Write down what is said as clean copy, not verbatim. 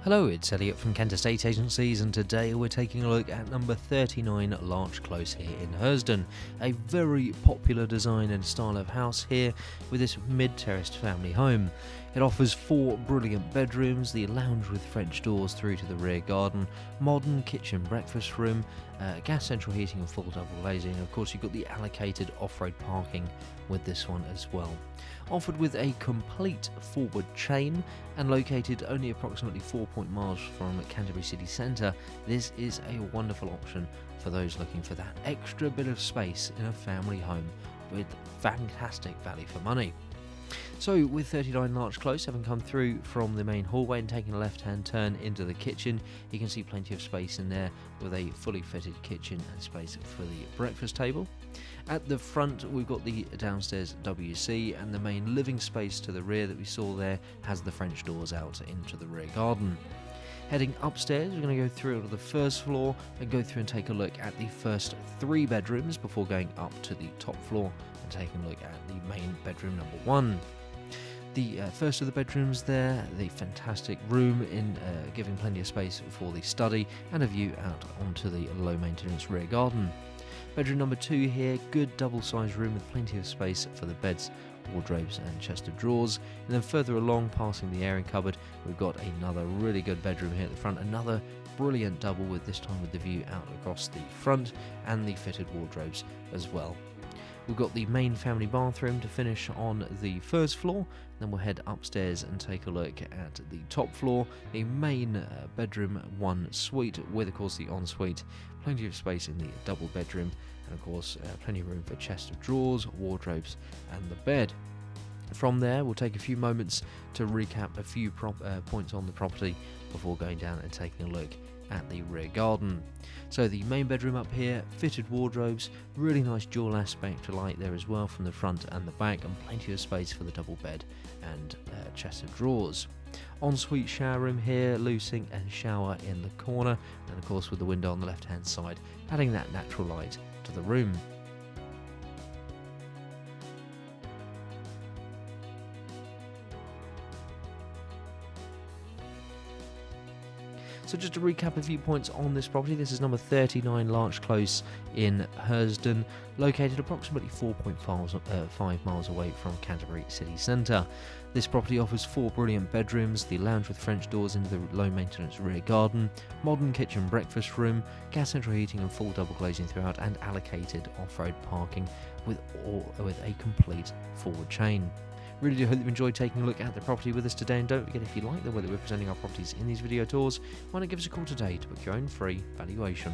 Hello, it's Elliot from Kent Estate Agencies, and today we're taking a look at number 39 Larch Close here in Hersden. A very popular design and style of house here with this mid-terraced family home. It offers 4 brilliant bedrooms, the lounge with French doors through to the rear garden, modern kitchen breakfast room, gas central heating and full double glazing, and of course you've got the allocated off-road parking with this one as well. Offered with a complete forward chain and located only approximately 4 miles from Canterbury city centre, this is a wonderful option for those looking for that extra bit of space in a family home with fantastic value for money. So with 39 Larch Close, having come through from the main hallway and taking a left-hand turn into the kitchen, you can see plenty of space in there with a fully fitted kitchen and space for the breakfast table. At the front we've got the downstairs WC, and the main living space to the rear that we saw there has the French doors out into the rear garden. Heading upstairs, we're going to go through to the first floor and go through and take a look at the first 3 bedrooms before going up to the top floor and taking a look at the main bedroom number 1. The first of the bedrooms there, the fantastic room in giving plenty of space for the study and a view out onto the low maintenance rear garden. Bedroom number 2 here, good double-sized room with plenty of space for the beds, wardrobes and chest of drawers. And then further along, passing the airing cupboard, we've got another really good bedroom here at the front, another brilliant double with this time with the view out across the front and the fitted wardrobes as well. We've got the main family bathroom to finish on the first floor, then we'll head upstairs and take a look at the top floor, the main bedroom 1 suite with of course the ensuite, plenty of space in the double bedroom, and of course plenty of room for chest of drawers, wardrobes and the bed. From there we'll take a few moments to recap a few points on the property before going down and taking a look at the rear garden. So the main bedroom up here, fitted wardrobes, really nice dual aspect light there as well from the front and the back, and plenty of space for the double bed and chest of drawers. Ensuite shower room here, loo sink and shower in the corner, and of course with the window on the left hand side, adding that natural light to the room. So just to recap a few points on this property, this is number 39 Larch Close in Hersden, located approximately 4.5 miles away from Canterbury city centre. This property offers 4 brilliant bedrooms, the lounge with French doors into the low maintenance rear garden, modern kitchen breakfast room, gas central heating and full double glazing throughout, and allocated off-road parking with a complete forward chain. Really do hope you enjoyed taking a look at the property with us today, and don't forget, if you like the way that we're presenting our properties in these video tours, why not give us a call today to book your own free valuation.